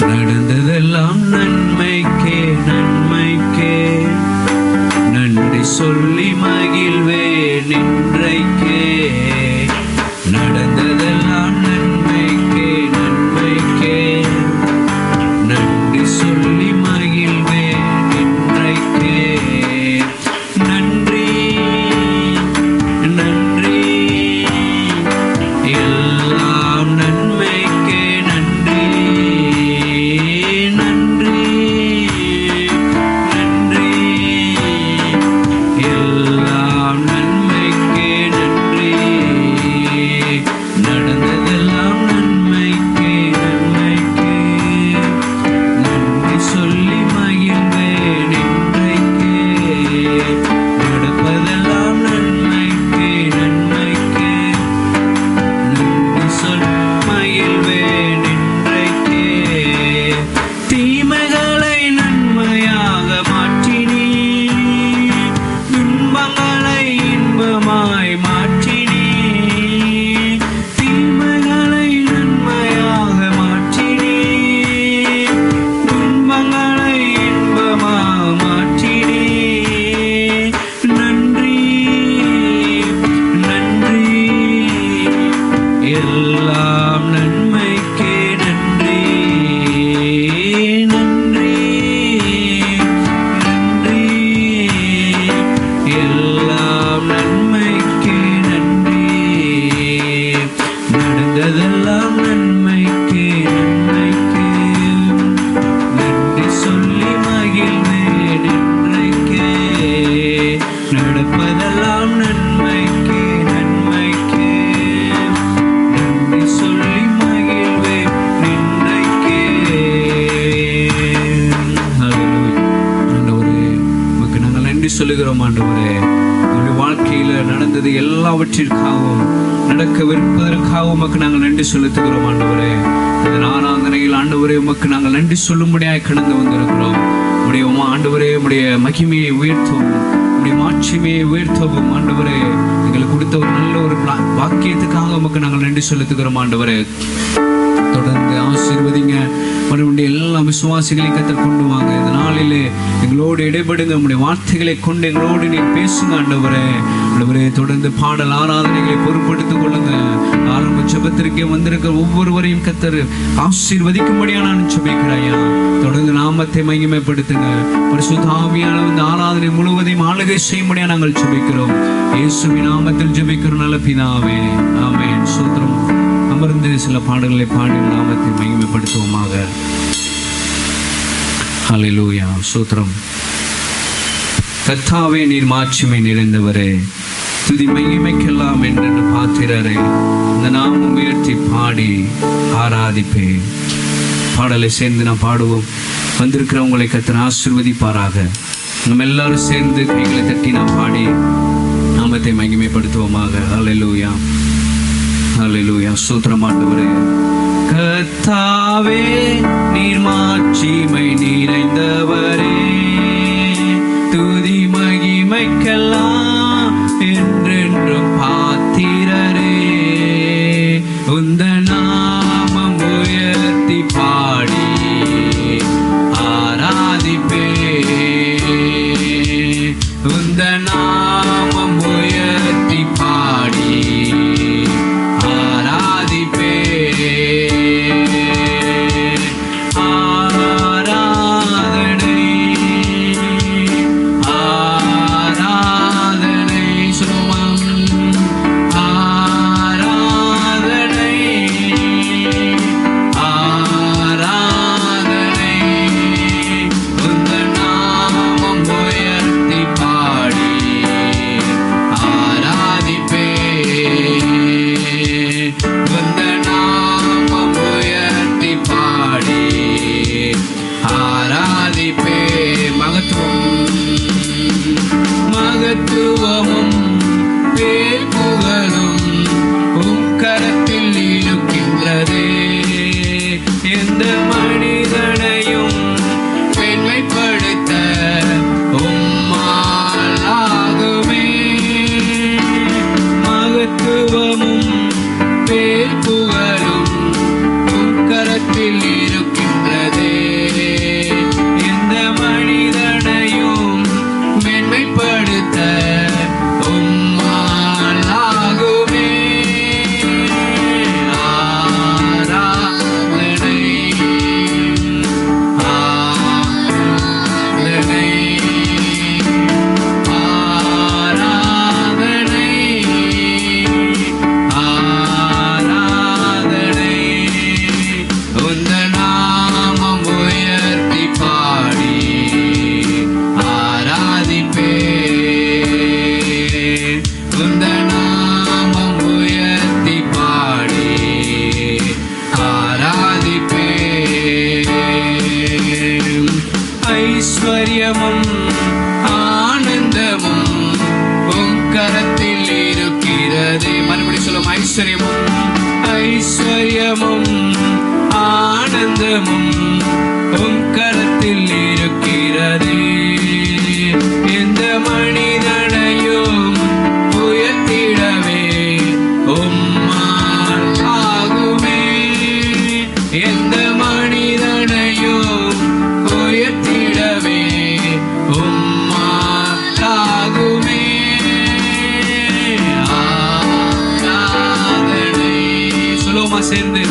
நடந்ததெல்லாம் நன்மைக்கே நன்மைக்கே, நன்றி சொல்லி மகிழ்வேன் இன்றைக்கே. நடந்ததெல்லாம் நன்மைக்கே நன்மைக்கே, நன்றி சொல்லி மகிழ்வேன் இன்றைக்கே. நன்றி நன்றி எல்லாம் நன்மைக்கே நன்றி. நன்றி நன்றி எல்லாம் நன்மைக்கே நன்றி. நடந்ததெல்லாம் நன்மைக்கே நன்மைக்கே, நன்றி சொல்லி மகிழ்வேன் இன்றைக்கே. நடப்பதெல்லாம் நன்மைக்கே நன்மைக்கே, நன்றி சொல்லி மகிழ்வேன் இன்றைக்கே. தீமைகளை நன்மையாக மாற்றினீ, துன்பங்களை இன்பமாய் மாற்றினீ. தீமைகளை நன்மையாக மாற்றினீ, துன்பங்களை இன்பமாக மாற்றினீ. நன்றி நன்றி எல்லாம் நன்மைக்கே நன்றி. நன்றி நன்றி எல்லாம் நன்மைக்கே நன்றி. நடந்ததெல்லாம் நன்மைக்கே நன்மைக்கே, நன்றி சொல்லி மகிழ்வேன் இன்றைக்கே. நடப்பதெல்லாம் நன்மைக்கே நன்மைக்கே, நன்றி சொல்லி மகிழ்வேன் இன்றைக்கே. ஆண்டவரே, உமக்கு நாங்கள் நன்றி சொல்லுகிறோம். ஆண்டவரே, நம்முடைய வாழ்க்கையில நடந்தது எல்லாவற்றிற்காகவும் நடக்கவிருப்பதற்காக உமக்கு நாங்கள் நன்றி செலுத்துகிறோம். ஆண்டவரே, இந்த ஆராதனையில் ஆண்டவரே உமக்கு நாங்கள் நன்றி சொல்லும்படியாய் கடந்து வந்திருக்கிறோம். உடைய ஆண்டவரே, உடைய மகிமையை உயர்த்தவும், உடைய மாட்சிமையை உயர்த்தவும் ஆண்டவரே, எங்களுக்கு கொடுத்த ஒரு நல்ல ஒரு வாக்கியத்துக்காக உமக்கு நாங்கள் நன்றி செலுத்துகிறோம். ஆண்டவரே, தொடர்ந்து ஆசீர்வதிங்க. மறுபடியும் எல்லா விசுவாசிகளையும் கத்தர் கொண்டு வாங்க. இந்த நாளிலே எங்களோடு இடைபடுங்க. நம்முடைய வார்த்தைகளை கொண்டு எங்களோடு நீ பேசுங்க. ஆண்டவரே, ஆண்டவரே, தொடர்ந்து பாடல் ஆராதனைகளை பொறுப்படுத்திக் கொள்ளுங்க. ஆரம்ப ஜெபத்திற்கே வந்திருக்கிற ஒவ்வொருவரையும் கத்தர் ஆசீர்வதிக்கும்படியா நான் ஜெபிக்கிறேன். தொடர்ந்து நாமத்தை மகிமைப்படுத்துங்க. பரிசுத்த ஆவியானவர் இந்த ஆராதனை முழுவதையும் ஆளுகை செய்யும்படியா நாங்கள் ஜெபிக்கிறோம். இயேசுவின் நாமத்தில் ஜெபிக்கிறோம் நல்ல பிதாவே, ஆமென். ஸ்தோத்திரம். அமர்ந்து சில பாடல்களை பாடி நாமத்தை மகிமைப்படுத்துவோமாக. ஹல்லேலூயா. ஸ்தோத்திரம். கர்த்தாவே, நீர் மாட்சிமை நிறைந்தவரே, துதி மகிமைக்கெல்லாம் என்று பாத்திரரே, இந்த நாமம் உயர்த்தி பாடி ஆராதிப்பேன். பாடலை சேர்ந்து நான் பாடுவோம். வந்திருக்கிறவங்களை கர்த்தர் ஆசீர்வதிப்பாராக. நம்ம எல்லாரும் சேர்ந்து கைகளை தட்டி நான் பாடி நாமத்தை மகிமைப்படுத்துவோமாக. ஹல்லேலூயா ஹல்லேலூயா. ஸ்தோத்திரம் ஆண்டவரே. கர்த்தாவே, நீர் மாட்சிமை நிறைந்தவரே, துதி மகிமைக்கெல்லாம் என்றென்றும் பாத்திரரே, உந்த நாமம் உயர்த்தி பாடி ஆராதிப்பே. உந்த நாமம் உயர்த்தி பாடி ஆராதிப்பே. ஆராதனை ஆராதனை சுமம் ஆராதனை ஆராதனை, உந்த நாமம் உயர்த்தி பாடி ஆராதிப்பே. உந்த நாமம் உயர்த்தி பாடி ஆராதிப்பே. மகத்துவமும் பேர் புகழும் உம் கரத்தில் இருக்கின்றதே, எந்த மனிதனையும் பெண்மைப்படுத்த உம்மால் ஆகுமே. மகத்துவமும் பேர் புகழும் உம் கரத்தில் இருக்கின்றதே, உம் கரத்தில் இருக்கிறதே. எந்த மனிதனையும் உயர்த்திடவே உம்மால் ஆகுமே. எந்த மனிதனையும் உயர்த்திடவே உம்மால் ஆகுமே. ஆராதனை சொல்லுவோமா சேர்ந்து?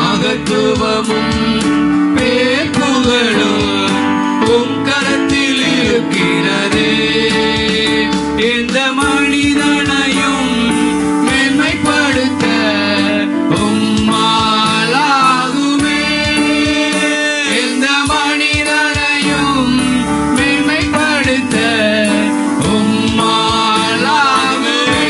மகத்துவமும் பேர் புகழும் உம் கரத்தில் இருக்கிறதே. எந்த மனிதனையும் மேன்மைப்படுத்த உம்மால் ஆகுமே. எந்த மனிதனையும் மேன்மைப்படுத்த உம்மால் ஆகுமே.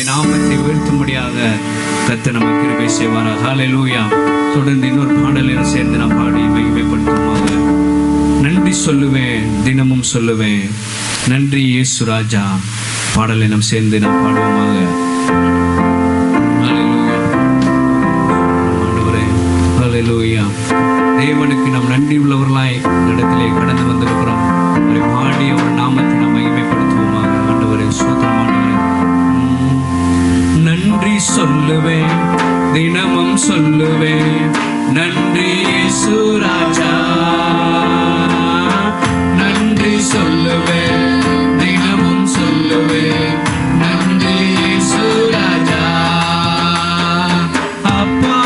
நாமத்தை உயர்த்தும்படியாக கர்த்தர் நமக்கு கிருபை செய்வாராக. ஹல்லேலூயா. தொடர்ந்து இன்னொரு பாடலை சேர்ந்து நாம் பாடி மகிமைப்படுத்துவோமாக. நன்றி சொல்லுவேன், தினமும் சொல்லுவேன், நன்றி இயேசு ராஜா. பாடலை நாம் சேர்ந்து நாம் பாடுவோமாக. ஹல்லேலூயா. தேவனுக்கு நாம் நன்றி உள்ளவர்களாய் இடத்திலே கடந்து வந்திருக்கிறோம். ஒரு பாடி ஒரு நாமத்தை நாம் மகிமைப்படுத்துவோமாக. ஆண்டவரே ஸ்தோத்திரம். நன்றி சொல்லுவேன், தினமும் சொல்லுவேன், நன்றி இயேசு ராஜா. நன்றி சொல்லுவேன், தினமும் சொல்லுவேன், நன்றி இயேசு ராஜா. அப்பா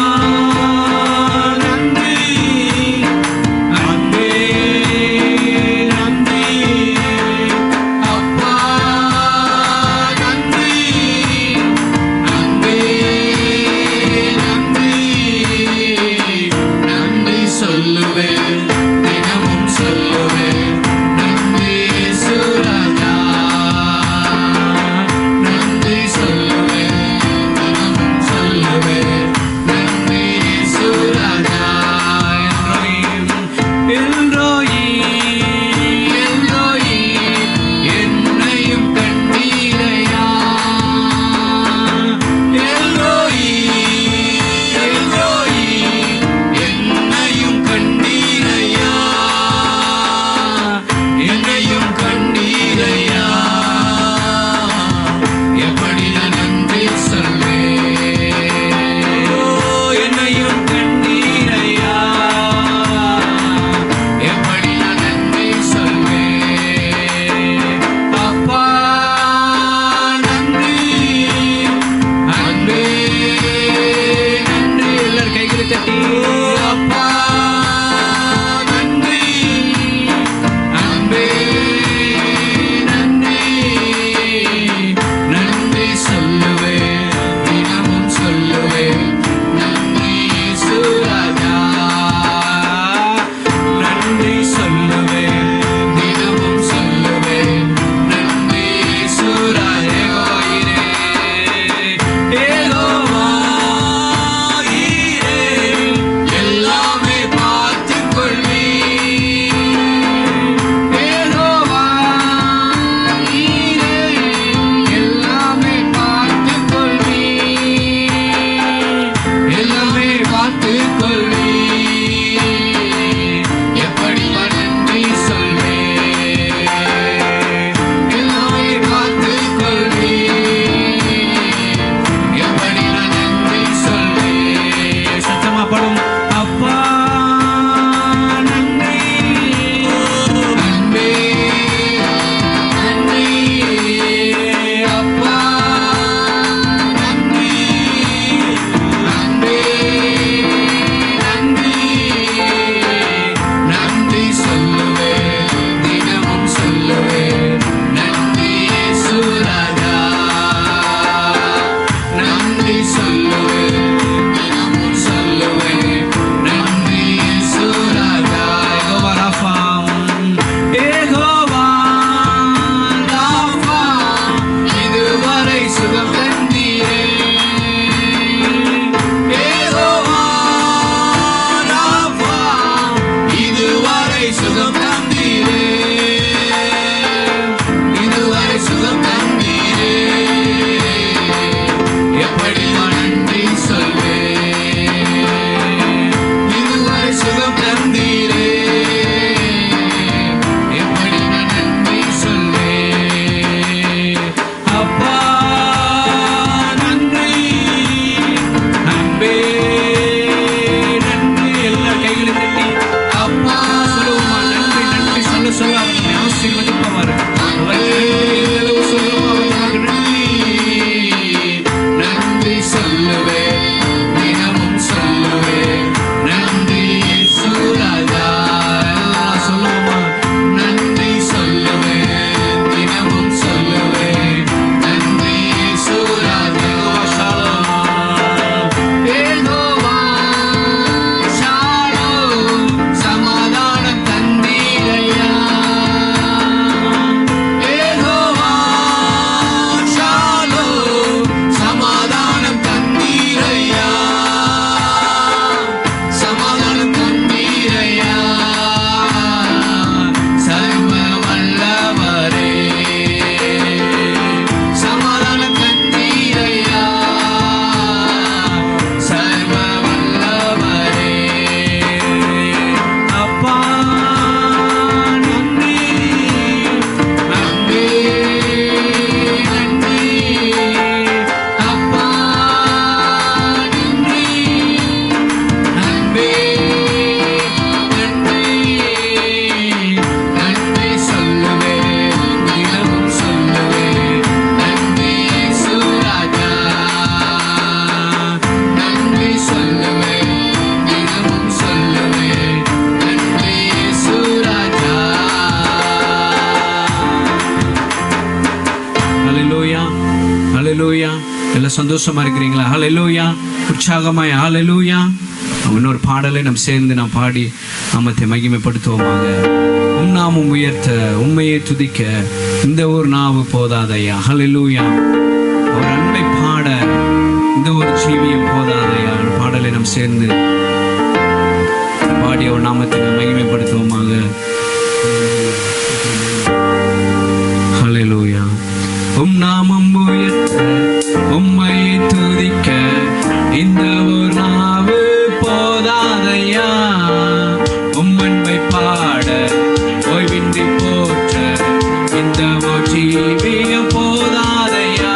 சந்தோஷமா இருக்கிறீங்களா? ஹல்லேலூயா. உற்சாகமாய் ஹல்லேலூயா. இன்னொரு பாடலை நாம் சேர்ந்து நாம் பாடி நாமத்தை மகிமைப்படுத்துவோமாக. நாமம் உயர்த்த உண்மையை துதிக்க இந்த ஒரு நாவு போதாதையா. ஹல்லேலூயா. அவர் அன்பை பாட இந்த ஒரு ஜீவியம் போதாதையா. பாடலை நாம் சேர்ந்து பாடி அவர் நாமத்தை மகிமைப்படுத்துவோமாக. ஹல்லேலூயா. நாமம் உயர்த்த உம்மையை துதிக்க இந்த ஒரு நாவு போதாதையா. உம்மன்பை பாட ஓய்வின்றி போற்ற இந்த ஒரு ஜீவியம் போதாதையா.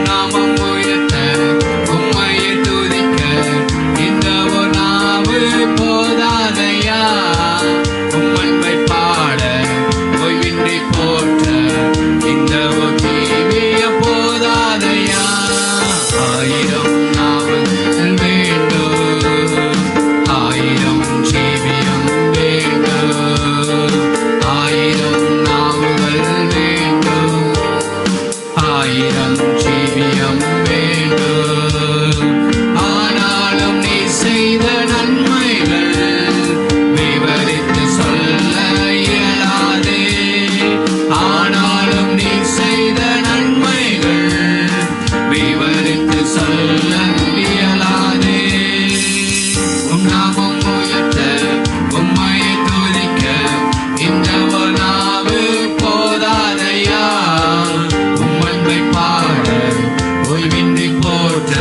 நாமம் உயர்த்த உம்மையை துதிக்க இந்த ஒரு நாவு போதாதையா. உம்மன்பை பாட ஓய்வின்றி போற்ற இந்த ஒரு ஜீவியம் போதாதையா. ஆயிரம் நாவுகள் வேண்டும், ஆயிரம் ஜீவியம் வேண்டும், ஆயிரம் நாவுகள் வேண்டும், ஆயிரம் ஜீவியம் வேண்டும். ஆனாலும் நீ செய்த நன்மைகள் விவரித்து சொல்ல இயலாதே. ஆனாலும் நீ செய்த நன்மைகள் விவரித்து சொல்ல இயலாதே. நாமம் உயர்த்த உம்மையை துதிக்க இந்த ஒரு நாவு போதாதையா. உம்மன்பை பாட ஓய்வின்றி போற்ற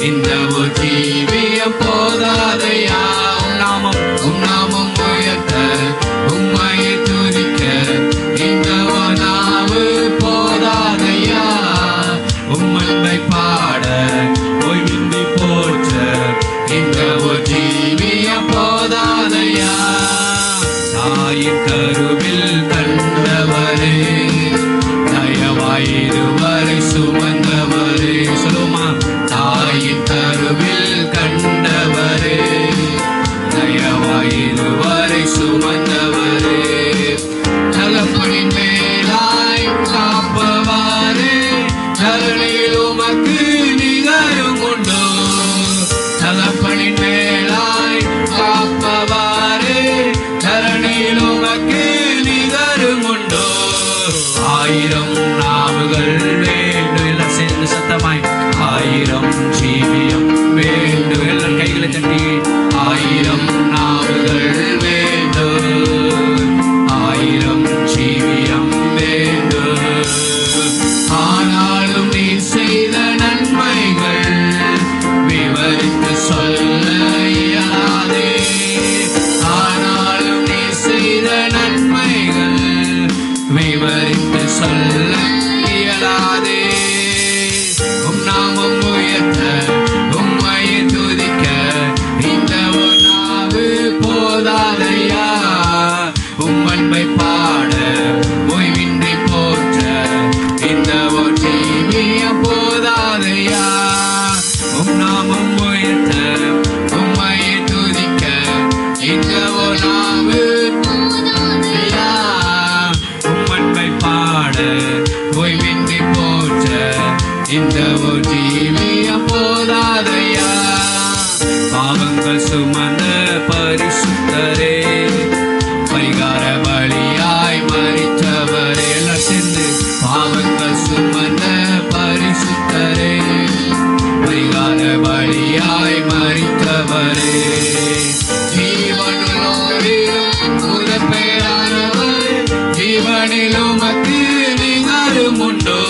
இந்த ஒரு ஜீவியம் போதாதையா. நாமம் உயர்த்த உம்மையை துதிக்க இந்த ஒரு நாவு போதாதையா. உம்மன்பை பாட ஓய்வின்றி போற்ற இந்த ஒரு ஜீவியம் போதாதையா. தாயின் கருவில் கண்டவரே, தயவாயிருவரை சுமந்தவரே. சொல்லுமா. தாயின் கருவில் கண்டவரே, தயவாயிருவரை சுமந்தவரே. தகப்பனின் மேலாய் காப்பவாரே, தரணியில் உமக்கு நிகரும் உண்டோ. தகப்பனின் மேலாய் காப்பவாரே, தரணியில் உமக்கு நிகரும் உண்டோ. ஆயிரம் நாவுகள் வேண்டும். எல்லாம் சேர்ந்து சத்தமாய் ஆயிரம் ஜீவியம் வேண்டும். எல்லாம் கைகளை தட்டி ஆயிரம் நாவுகள் வேண்டும், ஆயிரம் ஜீவியம் வேண்டும். ஆனாலும் நீ செய்த நன்மைகள் விவரித்து சொல்ல இயலாதே. ஆனாலும் நீ செய்த நன்மைகள் விவரித்து சொல்ல இயலாதே. நாமம் உயர்த்த உம்மையை துதிக்க இந்த ஒரு நாவு போதாதையா. உம்மன்பை பாட ஓய்வின்றி போற்ற இந்த ஒரு ஜீவியம் போதாதையா. நாமம் உயர்த்த உம்மையை துதிக்க இந்த ஒரு நாவு போதாதையா. உம்மன்பை பாட ஓய்வின்றி போற்ற இந்த ஒரு ஜீவியம் போதாதையா. பாவங்கள் சுமந்த பரிசுத்தரே, பரிகார பலியாய் மரித்தவரே. எல்லாம் சேர்ந்து பாவங்கள் சுமந்த பரிசுத்தரே, பரிகார பலியாய் மரித்தவரே. ஜீவனுள்ளோரிலும் முதற்பேரானவரே, ஜீவனிலும் உமக்கு நிகரும் உண்டோ.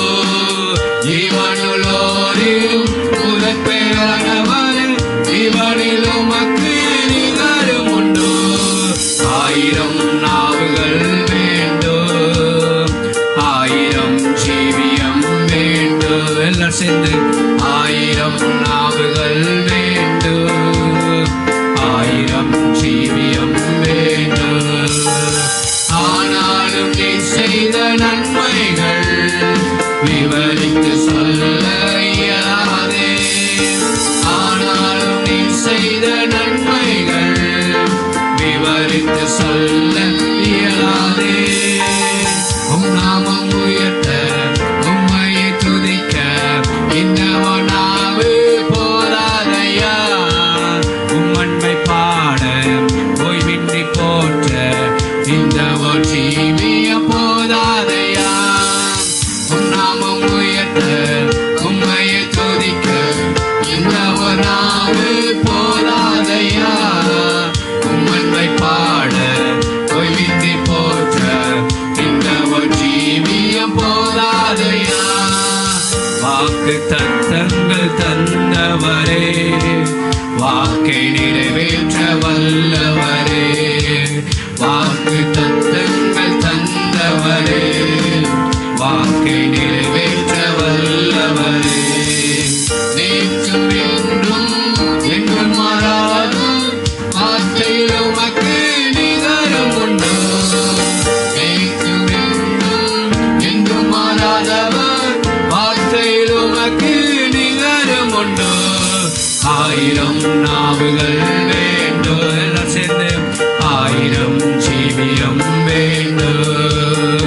ஜீவனுள்ளோரிலும் முதற்பேரானவரே, ஜீவனிலும் உமக்கு நிகரும் உண்டோ. ஆயிரம் நாவுகள் வேண்டும், ஆயிரம் ஜீவியம் வேண்டும். எல்லாம் சேர்ந்து ஆயிரம் நாவுகள் வேண்டும், ஆயிரம் ஜீவியம் வேண்டும். ஆனாலும் நீ செய்த நன்மைகள் விவரித்து சொல்ல இயலாதே. ஆனாலும் நீ செய்த நன்மைகள் விவரித்து சொல்ல இயலாதே. நாமம் உயர்த்த உம்மையை துதிக்க வாக்கை நிறைவேற்ற வல்லவரே, வாக்கு தத்தங்கள் தந்தவரே, வாக்கை நிறைவேற்ற வல்லவரே, நேற்றும் என்றும் என்றும் மாறாதும் வார்த்தையில் உமக்கு நிகரம் உண்டோ, நேற்றும் என்றும் என்றும் மாறாதவர் வார்த்தையில் உமக்கு நிகரம் உண்டோ, ஆயிரம் நாவுகள் வேண்டும், எல்லாம் சேர்ந்து ஆயிரம் ஜீவியம் வேண்டும்,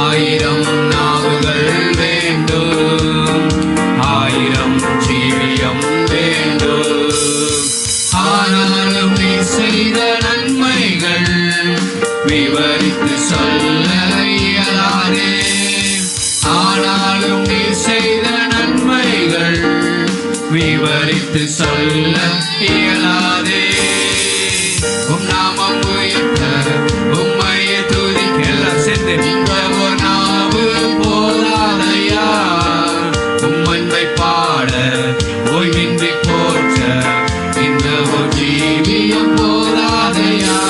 ஆயிரம் நாவுகள் வேண்டும், ஆயிரம் ஜீவியம் வேண்டும். ஆனாலும் நீ செய்த நன்மைகள் விவரித்து சொல்ல இயலாதே, ஆனாலும் நீ செய்த நன்மைகள் விவரித்து சொல்ல இயலாதே. உம் நாமம் உயர்த்த உம்மையை துதிக்க, எல்லாம் சேர்ந்து இந்த ஒரு நாவு போதாதையா, உம் அன்பை பாட ஓய்வின்றி போற்ற இந்த ஒரு ஜீவியம் போதாதையா,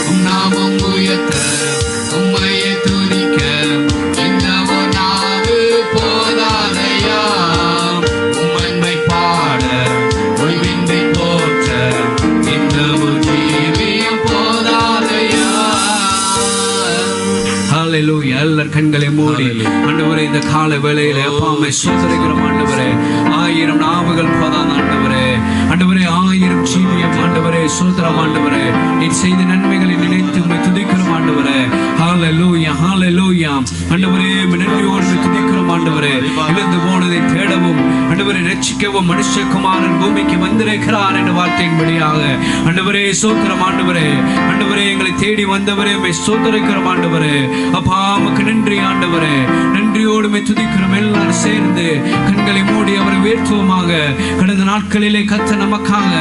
உம் நாமம் உயர்த்த உம்மையை துதிக்க இந்த ஒரு நாவு போதாதையா, உம் அன்பை பாட ஓய்வின்றி போற்ற இந்த ஒரு ஜீவியம் போதாதையா. ஹல்லேலூயா. எல்லார் கண்களை மூடி ஆண்டவரே இந்த கால வேளையிலே அப்பாமை சோதரிக்கிறோம் ஆண்டவரே. 1000 நாவுகள் போதாத ஆண்டவரே, ஆண்டவரே 1000 ஜீவியம் ஆண்டவரே சோதரம் ஆண்டவரே, நீ செய்த நன்மைகளை நினைத்து உம்மை துதிக்கிறோம் ஆண்டவரே. ஹல்லேலூயா ஹல்லேலூயா. ஆண்டவரே நன்றியோடு துதிக்கிறோம் ஆண்டவரே. இழந்து போனதை தேடவும் ஆண்டவரை ரட்சிக்கவும் மனுஷகுமாரன் பூமிக்கு வந்திருக்கிறார் என்ற வார்த்தையின்படியாக ஆண்டவரே சோதரம் ஆண்டவரே. ஆண்டவரே எங்களை தேடி வந்தவரே உம்மை சோதரிக்கிறோம் ஆண்டவரே. அப்பா உமக்கு நன்றி ஆண்டவரே, நன்றியோடு உம்மை துதிக்கிறோம். எல்லாரும் சேர்ந்து கண்களை மூடி அவரை உயர்த்துவோமாக. கடந்த நாட்களிலே கர்த்தர் நமக்காக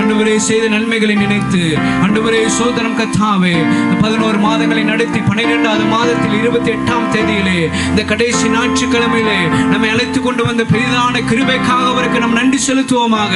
ஆண்டவரே செய்த நன்மைகளை நினைத்து ஆண்டவரே சோதரம் கர்த்தாவே 11 மாதங்களை நடத்தி 12வது மாதத்தில் 28ஆம் தேதியிலே இந்த கடைசி ஞாயிற்றுக்கிழமையிலே நம்மை அழைத்து கொண்டு வந்த பெரிதான கிருபைக்காக அவருக்கு நாம் நன்றி செலுத்துவோமாக.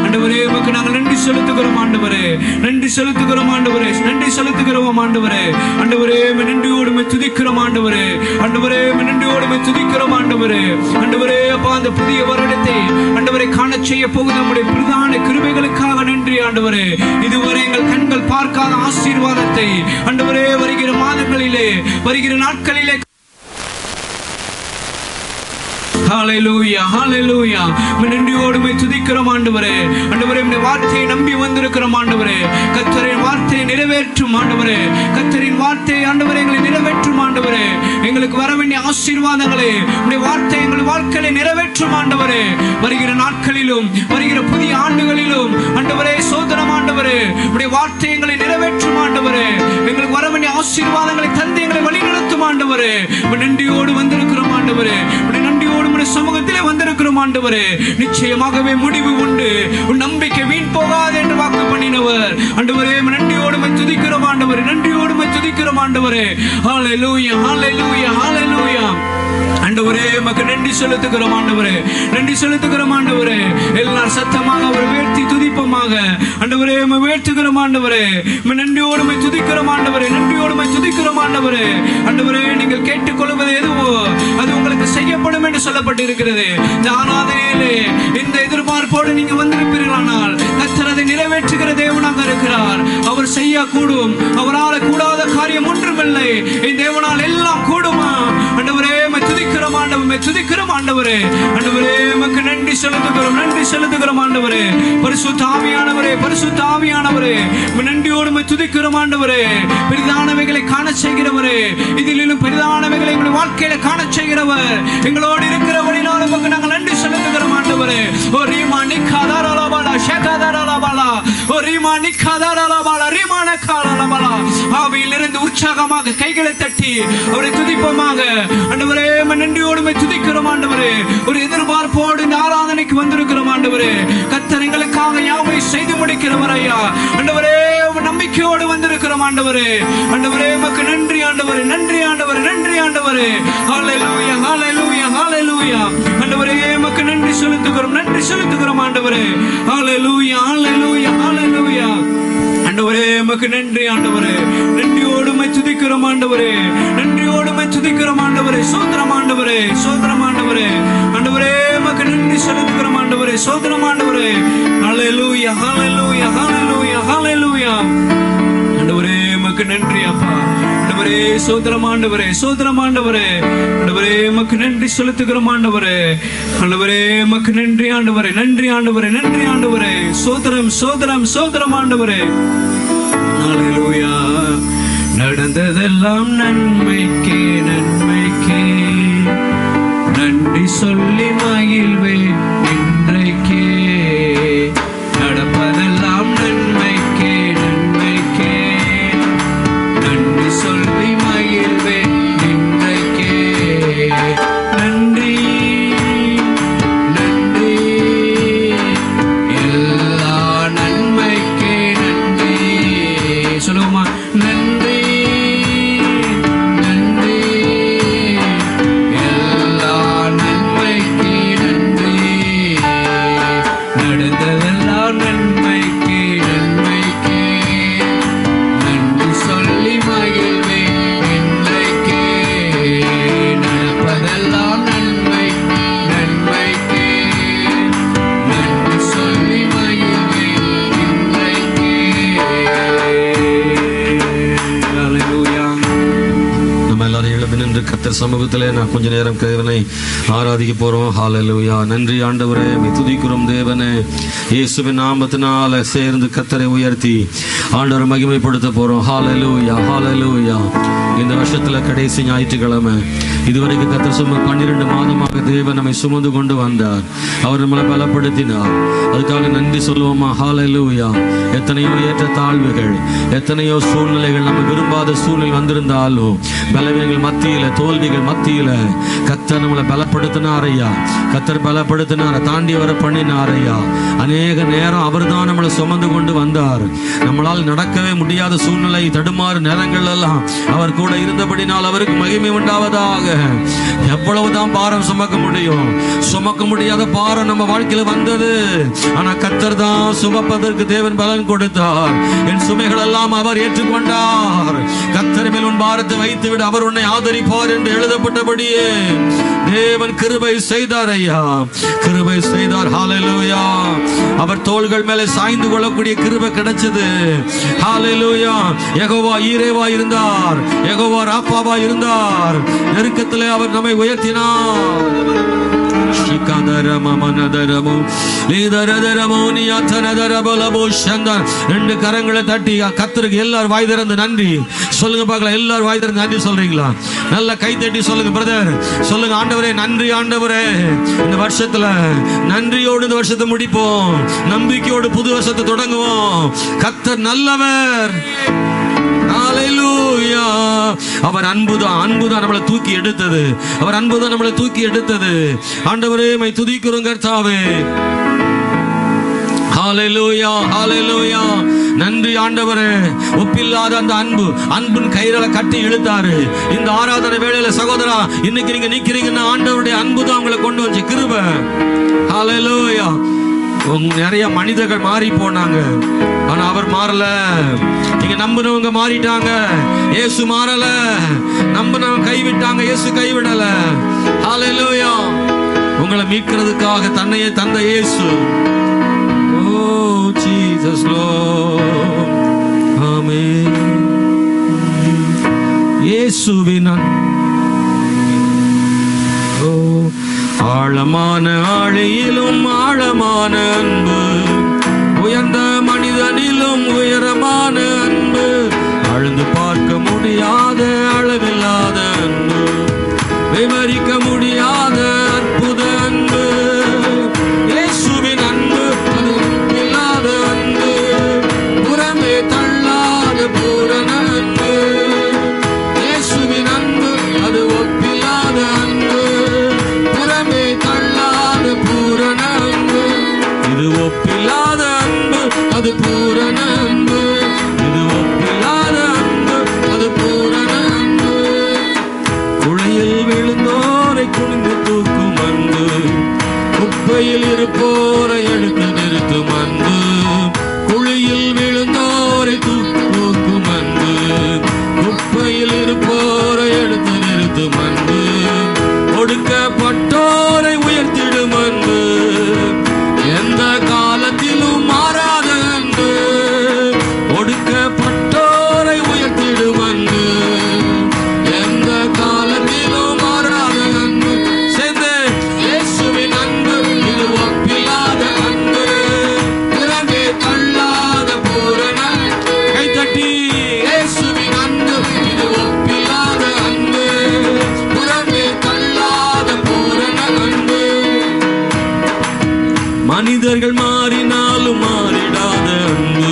ஆண்டவரே உமக்கு நாங்கள் நன்றி செலுத்துகிறோம் ஆண்டவரே, நன்றி செலுத்துகிறோம் ஆண்டவரே, நன்றி செலுத்துகிறோம் ஆண்டவரே. ஆண்டவரே நன்றியோடு துதிக்கிறோம் ஆண்டவரே, ஆண்டவரே நன்றியோடு துதிக்கிறோம் ஆண்டவரே. ஆண்டவரே அப்பா அந்த புதிய வருடத்தை ஆண்டவரை காண செய்ய போகும் நம்முடைய பிரதான கிருபைகளுக்காக நன்றி ஆண்டவரே. இதுவரை எங்கள் கண்கள் பார்க்காத ஆசீர்வாதத்தை ஆண்டவரே வருகிற மாதங்களிலே வருகிற நாட்களிலே ஹல்லேலூயா ஹல்லேலூயா. நன்றியோடு உம்மை துதிக்கிறோம் ஆண்டவரே. ஆண்டவரே உம்முடைய வார்த்தையை நம்பி வந்திருக்கிறோம் ஆண்டவரே. கர்த்தரின் வார்த்தையை நிறைவேற்றும் ஆண்டவரே, கர்த்தரின் வார்த்தையை ஆண்டவரே எங்களை நிறைவேற்றும் ஆண்டவரே. எங்களுக்கு வர வேண்டிய ஆசீர்வாதங்களை உம்முடைய வார்த்தை எங்கள் வாழ்க்கையை நிறைவேற்றும் ஆண்டவரே. வருகிற நாட்களிலும் வருகிற புதிய ஆண்டுகளிலும் ஆண்டவரே சோதரம் ஆண்டவரே உம்முடைய வார்த்தை எங்களை நிறைவேற்றும் ஆண்டவரே. எங்களுக்கு வர வேண்டிய ஆசீர்வாதங்களை தந்து எங்களை வழிநடத்தும் ஆண்டவரே. நன்றியோடு வந்திருக்கிறோம் ஆண்டவரே, நன்றியோடு சமூகத்திலே வந்திருக்கிறோம் ஆண்டவரே. நிச்சயமாகவே முடிவு உண்டு, உன் நம்பிக்கை வீண் போகாது என்று வாக்கு பண்ணினவர் ஆண்டவரே. நன்றியோடு துதிக்கிறோம் ஆண்டவரே, நன்றியோடு துதிக்கிறோம் ஆண்டவரே. ஹல்லேலூயா ஹல்லேலூயா ஹல்லேலூயா. ஆண்டவரே உமக்கு நன்றி செலுத்துகிறோம் ஆண்டவரே, நன்றி செலுத்துகிறோம் ஆண்டவரே. எல்லாரும் சத்தமாக அவரை உயர்த்தி துதிப்போமாக. ஆண்டவரே உம்மை உயர்த்துகிறோம் ஆண்டவரே, நன்றியோடு உம்மை துதிக்கிறோம் ஆண்டவரே, நன்றியோடு உம்மை துதிக்கிறோம் ஆண்டவரே. ஆண்டவரே நீங்கள் கேட்டுக்கொள்வது எதுவோ அது உங்களுக்கு செய்யப்படும் என்று சொல்லப்பட்டிருக்கிறது. இந்த ஆராதனையிலே இந்த எதிர்பார்ப்போடு நீங்க வந்திருப்பீர்களானால் கர்த்தர் அதை நிறைவேற்றுகிற தேவனாக இருக்கிறார். அவர் செய்ய கூடும், அவரால் கூடாத காரியம் ஒன்றுமில்லை. இந்த தேவனால் எல்லாம் கூடுமா? ஆண்டவரே உம்மை துதிக்கிறோம் ஆண்டவரே, உம்மை துதிக்கிறோம் ஆண்டவரே. ஆண்டவரே உமக்கு நன்றி செலுத்துகிறோம், நன்றி செலுத்துகிறோம் ஆண்டவரே. பரிசுத்த ஆவியானவரே, பரிசுத்த ஆவியானவரே நன்றியோடு உம்மை துதிக்கிறோம் ஆண்டவரே. பெரிதானவைகளை காண செய்கிறவரே, இதிலும் பெரிதானவைகளை எங்களுடைய வாழ்க்கையில காண செய்கிறவர், எங்களோடு இருக்கிறபடினால் உமக்கு நாங்கள் நன்றி செலுத்துகிறோம் ஆண்டவரே. ஓ ரீமா நிக்காதாரலபாலா ஷேகாதாரலபாலா, ஓ ரீமா நிக்காதாரலபாலா ரீமான காலலபாலா. ஆவியில் இருந்து உற்சாகமாக கைகளை தட்டி அவரை துதிப்போமாக. ஆண்டவரே நன்றியோடு உம்மை துதிக்கிறோம் ஆண்டவரே. ஒரு எதிர்பார்ப்போடு இந்த ஆராதனைக்கு வந்திருக்கிறோம் ஆண்டவரே. கர்த்தர் எங்களுக்காக யாவை செய்து முடிக்கிறவர் ஐயா. ஆண்டவரே நம்பிக்கையோடு வந்திருக்கிறோம் ஆண்டவரே. ஆண்டவரே உமக்கு நன்றி ஆண்டவரே, நன்றி ஆண்டவரே, நன்றி ஆண்டவரே. ஹல்லேலூயா ஹல்லேலூயா ஹல்லேலூயா. ஆண்டவரே உமக்கு நன்றி செலுத்துகிறோம், நன்றி செலுத்துகிறோம் ஆண்டவரே. ஹல்லேலூயா ஹல்லேலூயா. உமக்கு நன்றி ஆண்டவரே. நன்றியோடு உம்மை துதிக்கிறோம் ஆண்டவரே. நன்றியோடு உம்மை துதிக்கிறோம் ஆண்டவரே. சோதரம் ஆண்டவரே, சோதரம் ஆண்டவரே. ஆண்டவரே உமக்கு நன்றி செலுத்துகிறோம் ஆண்டவரே. சோதரம் ஆண்டவரே. ஹல்லேலூயா, ஹல்லேலூயா, ஹல்லேலூயா, ஹல்லேலூயா. ஆண்டவரே உமக்கு நன்றி அப்பா. ஆண்டவரே சோதரம் ஆண்டவரே, சோதரம் ஆண்டவரே. ஆண்டவரே உமக்கு நன்றி செலுத்துகிறோம் ஆண்டவரே. ஆண்டவரே உமக்கு நன்றி ஆண்டவரே. நன்றி ஆண்டவரே, நன்றி ஆண்டவரே. சோதரம், சோதரம், சோதரம் ஆண்டவரே. ஹல்லேலூயா. நடந்ததெல்லாம் நன்மைக்கே, நன்மைக்கே. நன்றி சொல்லி மகிழ்வே இன்றைக்கே. நடப்பதெல்லாம் நன்மைக்கே, நன்மைக்கே. நன்றி சொல்லி மகிழ்வே இன்றைக்கே. நன்றி, நன்றி. எல்லா நன்மைக்கே நன்றி. சொல்லுவோமா? நன்றி, நன்றி. எல்லா நன்மைக்கே நன்றி. நடந்ததெல்லாம் நன்மைக்கே, நன்மைக்கே. நன்றி சொல்லி மகிழ்வே இன்றைக்கே. நடப்பதெல்லாம் நன்மை, நன்மைக்கே. நன்றி சொல்லி மகிழ்வே இன்றைக்கே. ஹல்லேலூயா. நம்ம எல்லாரும் எழுப்பி நின்று கர்த்தர் சமூகத்திலே நான் கொஞ்ச நேரம் தேவனை ஆராதிக்க போறோம். ஹல்லேலூயா. நன்றி ஆண்டவரே, உம்மை துதிக்கிறோம் தேவனே. இயேசுவின் நாமத்தினால சேர்ந்து கர்த்தரை உயர்த்தி ஆண்டவரை மகிமைப்படுத்த போறோம். ஹல்லேலூயா, ஹல்லேலூயா. இந்த வருஷத்துல கடைசி ஞாயிற்றுக்கிழமை இதுவரைக்கும் கர்த்தர் 12 மாதமாக தேவன் நம்மை சுமந்து கொண்டு வந்தார். அவர் நம்மளை பலப்படுத்தினார். அதுக்காக நன்றி சொல்லுவோமா? ஹல்லேலூயா. எத்தனையோ ஏற்ற தாழ்வுகள், எத்தனையோ சூழ்நிலைகள், நம்ம விரும்பாத சூழ்நிலை வந்திருந்தாலும் பலவீனங்கள் மத்தியில, தோல்விகள் மத்தியில கர்த்தர் நம்மளை பலப்படுத்தினார் ஐயா. கர்த்தர் பலப்படுத்தினார், தாண்டி வர பண்ணினார் ஐயா. அநேக நேரம் அவர் தான் நம்மளை சுமந்து கொண்டு வந்தார். நம்மளால் நடக்கவே முடியாத சூழ்நிலை, தடுமாறு நேரங்கள் எல்லாம் அவர் கூட இருந்தபடினால் அவருக்கு மகிமை உண்டாவதாக. எவ்வளவுதான் பாரம் சுமக்க முடியும்? சுமக்க முடியாத பாரம் நம்ம வாழ்க்கையில வந்தது. ஆனா கர்த்தர் தான் சுமப்பதற்கு தேவன் பலன் கொடுத்தார். என் சுமைகள் எல்லாம் அவர் ஏற்றுக்கொண்டார். கர்த்தர் மேல் உன் பாரத்தை வைத்து விட, அவர் உன்னை ஆதரிப்பார் என்று எழுதப்பட்டபடியே தேவன் கிருபை செய்தார் ஐயா. கிருபை செய்தார். ஹல்லேலூயா. அவர் தோள்கள் மேலே சாய்ந்து கொள்ளக்கூடிய கிருபை கிடைச்சது. ஹல்லேலூயா. யெகோவா ஈரேவா இருந்தார், யெகோவா ராப்பாவா இருந்தார். நெருக்கத்திலே அவர் நம்மை உயர்த்தினார். ரெண்டு கரங்களை தட்டி கர்த்தருக்கு எல்லாரும் வாய் திறந்து நன்றி சொல்லுங்க பார்க்கலாம். எல்லாரும் வாய் திறந்து நன்றி சொல்றீங்களா? நல்ல கை தட்டி சொல்லுங்க பிரதர். சொல்லுங்க, ஆண்டவரே நன்றி ஆண்டவரே. இந்த வருஷத்துல நன்றியோடு இந்த வருஷத்தை முடிப்போம். நம்பிக்கையோடு புது வருஷத்தை தொடங்குவோம். கர்த்தர் நல்லவர். ஹல்லேலூயா. அவர் அன்புதான் நம்மளை தூக்கி எடுத்தது. அவர் அன்புதான் நம்மளை தூக்கி எடுத்தது. ஆண்டவரே உம்மை துதிக்கிறோம் கர்த்தாவே. ஹல்லேலூயா, ஹல்லேலூயா. நன்றி ஆண்டவரே. ஒப்பில்லாத அந்த அன்பின் கயிறால கட்டி இழுத்தாரு. இந்த ஆராதனை வேளையில சகோதரா, இன்னைக்கு நீங்க நிக்கிறீங்கன்னா ஆண்டவருடைய அன்பு தான் உங்களை கொண்டு வந்து கிருபை. ஹல்லேலூயா. நிறைய மனிதர்கள் மாறி போனாங்க, ஆனா அவர் மாறல. நீங்க நம்பினவங்க மாறிட்டாங்க, இயேசு மாறல. நம்பினவங்க கைவிட்டாங்க, இயேசு கைவிடல. ஹல்லேலூயா. உங்களை மீட்கிறதுக்காக தன்னையே தந்த இயேசு. ஓ ஜீசஸ் லார்ட். ஆமென். இயேசுவின் ஆழமான ஆழியிலும் ஆழமான அன்பு, உயர்ந்த மனிதனிலும் உயரமான அன்பு, அழுந்து பார்க்க முடியாத அளவில்லாத அன்பு, விவரிக்க முடியாத அற்புத அன்பு. இயேசுவின் அன்பு அது இல்லாத அன்பு, புறமே தள்ளாத பூரண அன்பு. இயேசுவின் அன்பு அது ஒப்பில்லாத அன்பு, புறமே தள்ளாத பூரண அன்பு. இது ஒப்பில்லாத அன்பு, அது பூரண அன்பு. இது ஒப்பில்லாத அன்பு, அது பூரண அன்பு. குழியில் விழுந்தோரை குனிந்து தூக்கும் அன்பு, குப்பையில் இருப்போரை எடுத்து நிறுத்தும் அன்பு. குழியில் விழுந்தோரை தூக்கும் மனிதர்கள் மாறினாலும் மாறிடாத அன்பு,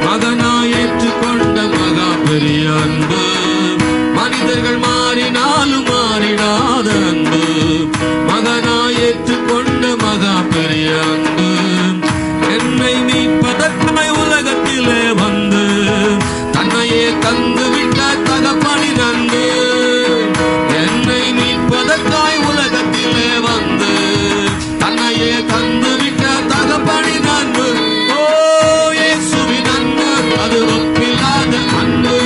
மகனாய் ஏற்றுக்கொண்ட மகா பெரிய அன்பு. மனிதர்கள் மாறினாலும் மாறிடாத அன்பு, மகனாய் ஏற்றுக்கொண்ட மகா பெரிய அன்பு. என்னை மீட்பதற்காய் உலகத்திலே வந்து தன்னையே தந்து விட்ட தகப்பனின் அன்பு. என்னை மீட்பதற்காய் உலகத்திலே வந்து தன்னையே தந்து விட்ட தகப்பனின் அன்பு. ஓ இயேசுவின் அன்பு அது ஒப்பில்லாத அன்பு,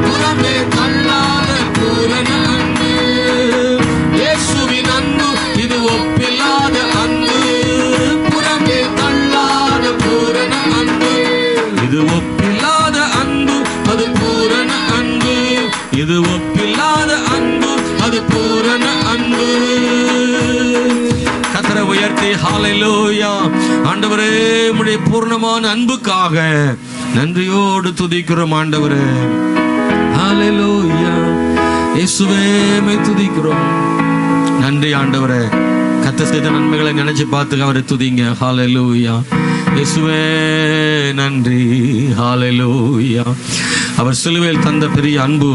புறமே தள்ளாத பூரண அன்பு. இயேசுவின் அன்பு இது ஒப்பில்லாத அன்பு, புறமே தள்ளாத பூரண அன்பு. இது ஒப்பில்லாத அன்பு அது பூரண அன்பு, இது ஒப்பில்லாத அன்பு அது பூரண அன்பு. கர்த்தரை உயர்த்தி ஹல்லேலூயா. ஆண்டவரே உம்முடைய பூர்ணமான அன்புக்காக நன்றியோடு துதிக்கிறோம் ஆண்டவரே. ஹல்லேலூயா. இயேசுவே உம்மை துதிக்கிறோம். நன்றி ஆண்டவரே. கர்த்தர் செய்த நன்மைகளை நினைச்சு பார்த்து அவரை துதிங்க. ஹல்லேலூயா. இயேசுவே நன்றி. ஹல்லேலூயா. அவர் சிலுவையில் தந்த பெரிய அன்பு,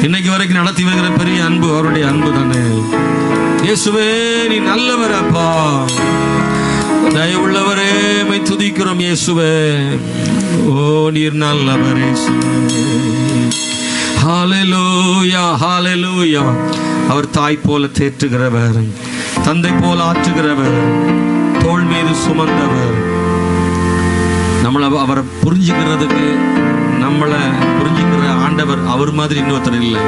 இன்னைக்கு வரைக்கும் நடத்தி வருகிற பெரிய அன்பு அவருடைய அன்பு தானே. இயேசுவே நீ நல்லவர் அப்பா, தயவுள்ளவரே உம்மை துதிக்கிறோம் இயேசுவே. ஓ நீர் நல்லவர் இயேசுவே. ஹல்லேலூயா ஹல்லேலூயா. அவர் தாய் போல தேற்றுகிறவர், தந்தை போல ஆற்றுகிறவர், தோள் மீது சுமந்தவர். நம்மளை அவரை புரிஞ்சுக்கிறதுக்கு, நம்மளை புரிஞ்சுக்கிற ஆண்டவர் அவர் மாதிரி இன்னொருத்தர் இல்லை.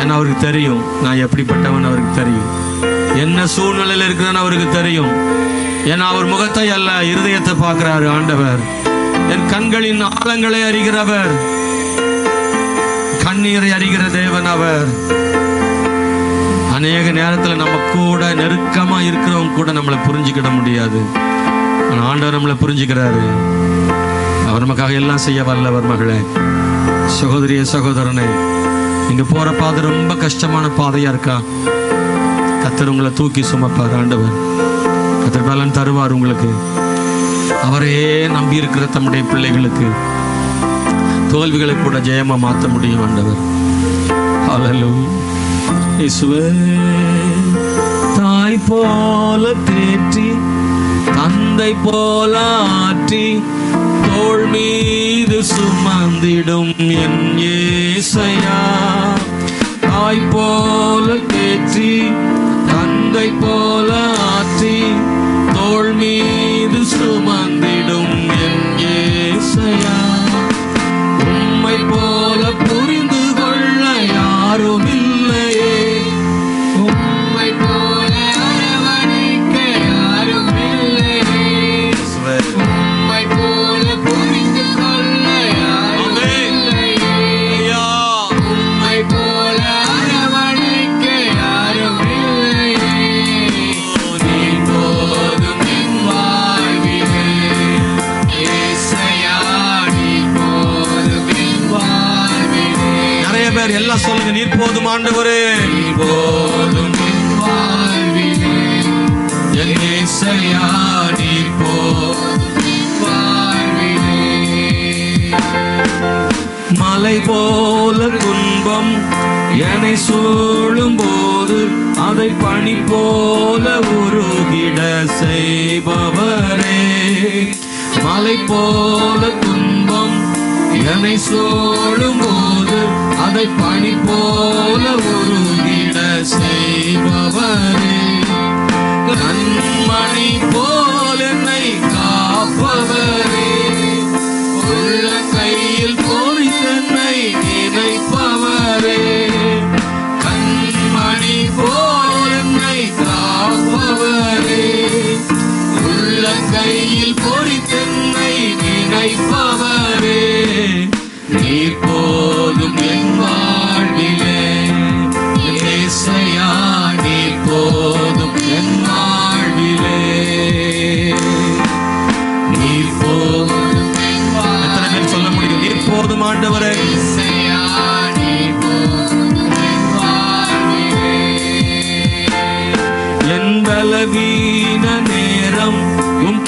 ஏன்னா அவருக்கு தெரியும் நான் எப்படிப்பட்டவன், அவருக்கு தெரியும் என்ன சூழ்நிலையில் இருக்கிறேன்னு அவருக்கு தெரியும். ஏன்னா அவர் முகத்தை அல்ல இருதயத்தை பார்க்கிறாரு ஆண்டவர். என் கண்களின் ஆழங்களை அறிகிறவர், கண்ணீரை அறிகிற தேவன் அவர். அநேக நேரத்தில் நம்ம கூட நெருக்கமா இருக்கிறவங்க கூட நம்மளை புரிஞ்சுக்கிட முடியாது. ஆனால் ஆண்டவர் நம்மளை புரிஞ்சுக்கிறாரு. அவர் நமக்காக எல்லாம் செய்ய வல்லவர். மகளே, சகோதரிய சகோதரனே, நீங்க போற பாதை ரொம்ப கஷ்டமான பாதையா இருக்கா? கர்த்தர் உங்களை தூக்கி சுமப்பார் ஆண்டவர். கர்த்தர் பலன் தருவார் உங்களுக்கு. அவரையே நம்பி இருக்கிற தம்முடைய பிள்ளைகளுக்கு தோல்விகளை கூட ஜெயமா மாற்ற முடியும் ஆண்டவர். ஹல்லேலூயா. இயேசுவே தாய் போல தேற்றி, தந்தை போல ஆற்றி, தோள் மீது சுமந்திடும் என் இயேசையா. தாய் போல தேற்றி, தந்தை போல ஆற்றி, தோள் மீது சுமந்திடும் என் இயேசையா. உம்மை போல புரிந்து கொள்ள யாரும் இல்லையே, உம்மை போல அரவணைக்க யாரும் இல்லையே, உம்மை போல புரிந்து கொள்ள யாரும் இல்லையே, உம்மை போல அரவணைக்க யாரும் இல்லையே. நீ போதும் என் வாழ்விலே இயேசையா, நீ போதும் என் வாழ்விலே. நிறைய பேர் எல்லாம் சொல்லுங்க, நீர் போதும் ஆண்டவரே. நீ போதும் என் வாழ்விலே என் இயேசையா, நீ போதும் என் வாழ்விலே. மலை போல துன்பம் என்னை சூழும் போது அதை பனி போல உருகிட செய்பவரே. மலை போல துன்பம் என்னை சூழும் போது அதை பனி போல உருகிட செய்பவரே. கண்மணி போல் என்னை காப்பவரே, உள்ள கையில் பொறித்தென்னை நினைப்பவரே. கண்மணி போல் என்னை காப்பவரே, உள்ள கையில் பொறித்தென்னை நினைப்பவரே. நீர் போதும் என் வாழ்விலே இயேசையா, நீர் போதும் என் வாழ்விலே.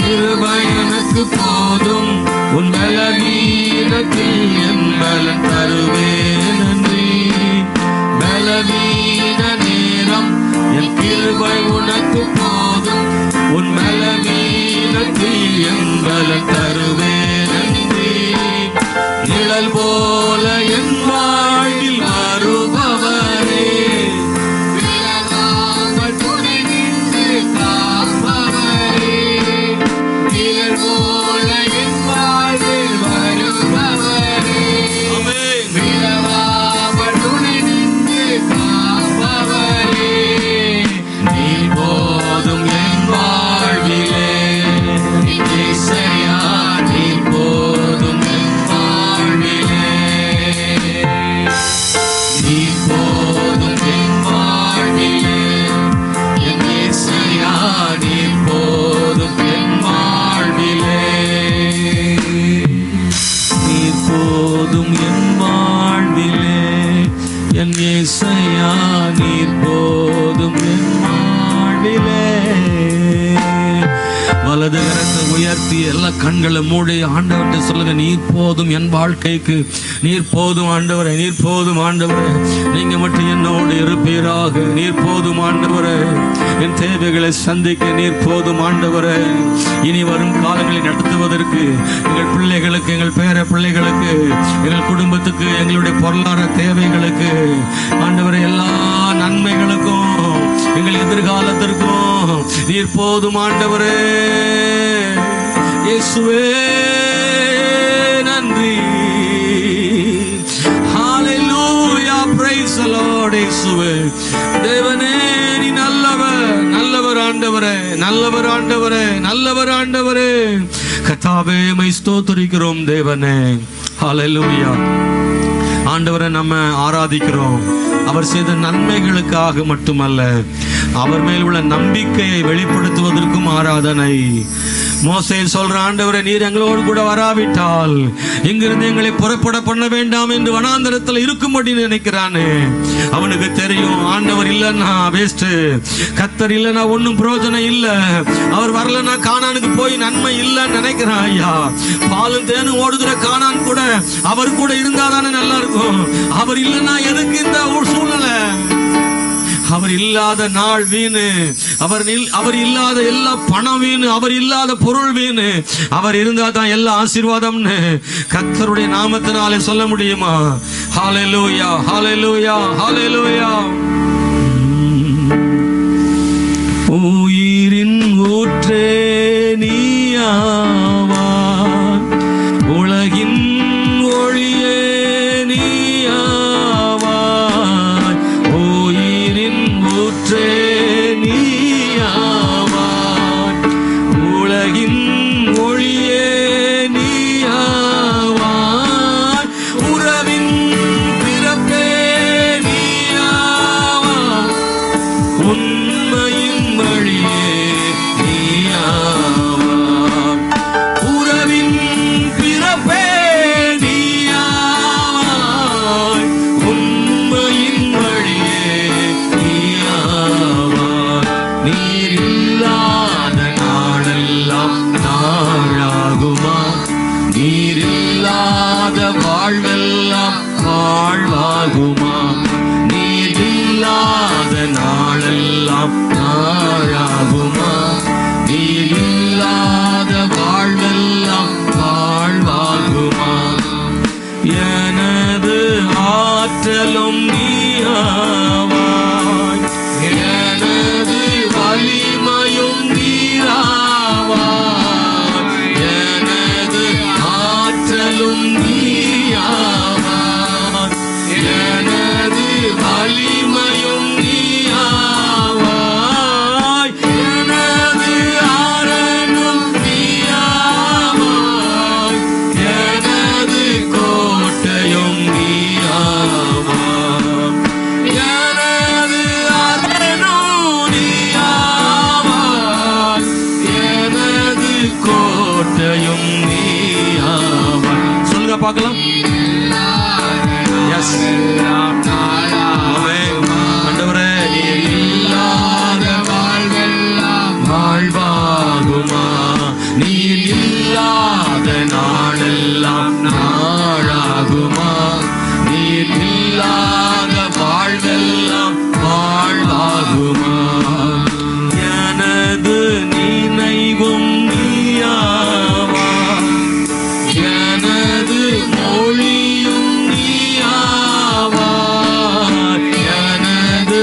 கிருபை எனக்கு போதும், உன் பலவீனத்தில் என் பலன் தருவேன் நன்றி. பலவீன நேரம் என் கிருபை உனக்கு போதும், உன் பலவீனத்தில் என் பலன் தருவேன் நன்றி. நிழல் போல என் வாழ்வில் வருபவரே, என் இயேசையா நீர் போதும் என் வாழ்விலே. வலது கரத்தை உயர்த்தி எல்லா கண்களை மூடி ஆண்டவர்கிட்ட சொல்லுங்க, நீர் போதும் என் வாழ்க்கைக்கு, நீர் போதும் ஆண்டவரே, நீர் போதும் ஆண்டவரே, நீங்க மட்டும் என்னோடு இருப்பீராக. நீர் போதும் ஆண்டவரே, என் தேவைகளை சந்திக்க நீர் போதும் ஆண்டவரே. இனி வரும் காலங்களை நடத்துவதற்கு எங்கள் பிள்ளைகளுக்கு, எங்கள் பேர பிள்ளைகளுக்கு, எங்கள் குடும்பத்துக்கு, எங்களுடைய பொருளாதார தேவைகளுக்கு ஆண்டவரே, எல்லா நன்மைகளுக்கும், எங்கள் எதிர்காலத்திற்கும் நீர் போதும் ஆண்டவரே. இயேசுவே நன்றி. ஹalleluya, praise the Lord. இயேசுவே தேவனே நீ நல்லவர், நல்லவர் ஆண்டவரே, நல்லவர் ஆண்டவரே, நல்லவர் ஆண்டவரே. கர்த்தாவே மை ஸ்தோத்திரிக்கிறோம் தேவனே. ஹalleluya. ஆண்டவரை நம்ம ஆராதிக்கிறோம். அவர் செய்த நன்மைகளுக்காக மட்டுமல்ல, அவர் மேல் உள்ள நம்பிக்கையை வெளிப்படுத்துவதற்கும் ஆராதனை. மோசே சொல்ற, ஆண்டவரே நீர் எங்களோடு கூட வராவிட்டால் இங்கிருந்து எங்களை புறப்பட பண்ண வேண்டாம் என்று வனாந்தரத்தில் இருக்கும்படி நினைக்கிறானே. அவனுக்கு தெரியும் ஆண்டவர் இல்லைன்னா வேஸ்ட், கர்த்தர் இல்லைன்னா ஒன்னும் பிரயோஜனம் இல்லை, அவர் வரலன்னா கானானுக்கு போய் நன்மை இல்லைன்னு நினைக்கிறான். ஐயா, பாலும் தேனும் ஓடுகிற கானான் கூட அவர் கூட இருந்தாதானே நல்லா இருக்கும். அவர் இல்லைன்னா எதுக்கு இந்த சூழ்நிலை? அவர் இல்லாத நாள் வீணு, அவர் இல்லாத எல்லா பணம் வீணு, அவர் இல்லாத பொருள் வீணு, அவர் இருந்தா தான் எல்லா ஆசீர்வாதம்னு கர்த்தருடைய நாமத்தினாலே சொல்ல முடியுமா? ஹalleluya, ஹalleluya, ஹalleluya. உயிரின் ஊற்றே நீயாவாய், உலகின் ஒளியே நீயாவாய், உயிரின் ஊற்றே நீயாவாய், உலகின் ஒளியே நீயாவாய், உறவின் பிறப்பே நீயாவாய், உண்மையின் வழியே நீயாவாய், உறவின் பிறப்பே நீயாவாய், உண்மையின் வழியே நீயாவாய். நீர் இல்லாத நாளெல்லாம் நாளாகுமா? நீர் இல்லாத வாழ்வெல்லாம் வாழ்வாகுமா? நீர் இல்லாத நாளெல்லாம் நாளாகுமா? நீர் இல்லாத வாழ்வெல்லாம் வாழ்வாகுமா? எனது ஆற்றலும் நீயாவாய், எனது வலிமையும் நீராவாய், எனது ஆற்றலும் நீயாவாய், எனது வலிமையும் நீயாவாய், எனது ஆரணும் நீயாவாய், எனது கோட்டையும் நீயாவாய், எனது ஆரணும் நீயாவாய், எனது கோட்டையும் நீயாவாய். சொல்லுங்க பார்க்கலாம். எஸ் ஆண்டவரே, நீர் இல்லாத வாழ்வெல்லாம் வாழ்வாகுமா? நாளெல்லாம் நாளாகுமா? நீர் இல்லாத வாழ்வெல்லாம் வாழ்வாகுமா? எனது நினைவும் நீயாவா, எனது மொழியும் நீயாவா, எனது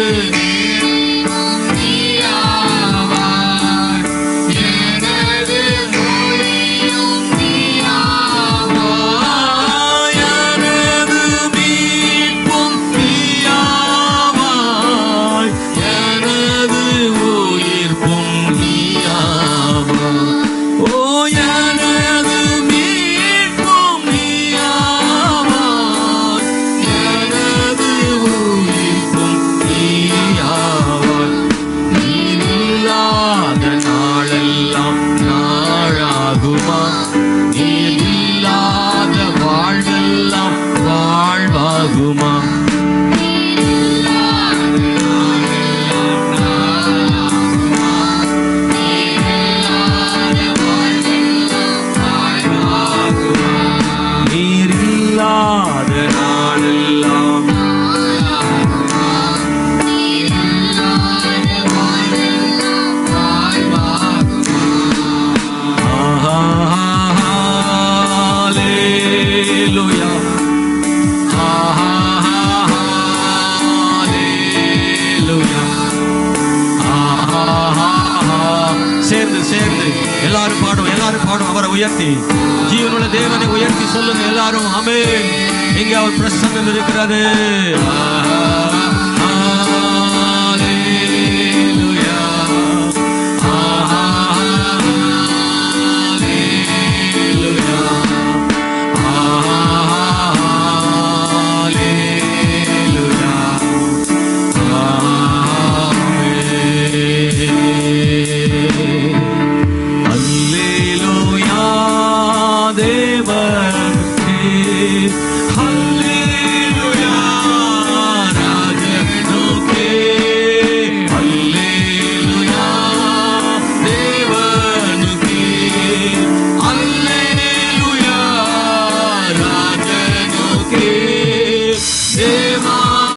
சேர்ந்து எல்லாரும் பாடும் அவரை உயர்த்தி, ஜீவனுள்ள தேவனை உயர்த்தி சொல்லுங்க எல்லாரும். ஆமென். இங்க அவர் பிரசன்னம் இருக்கிறது. Okay.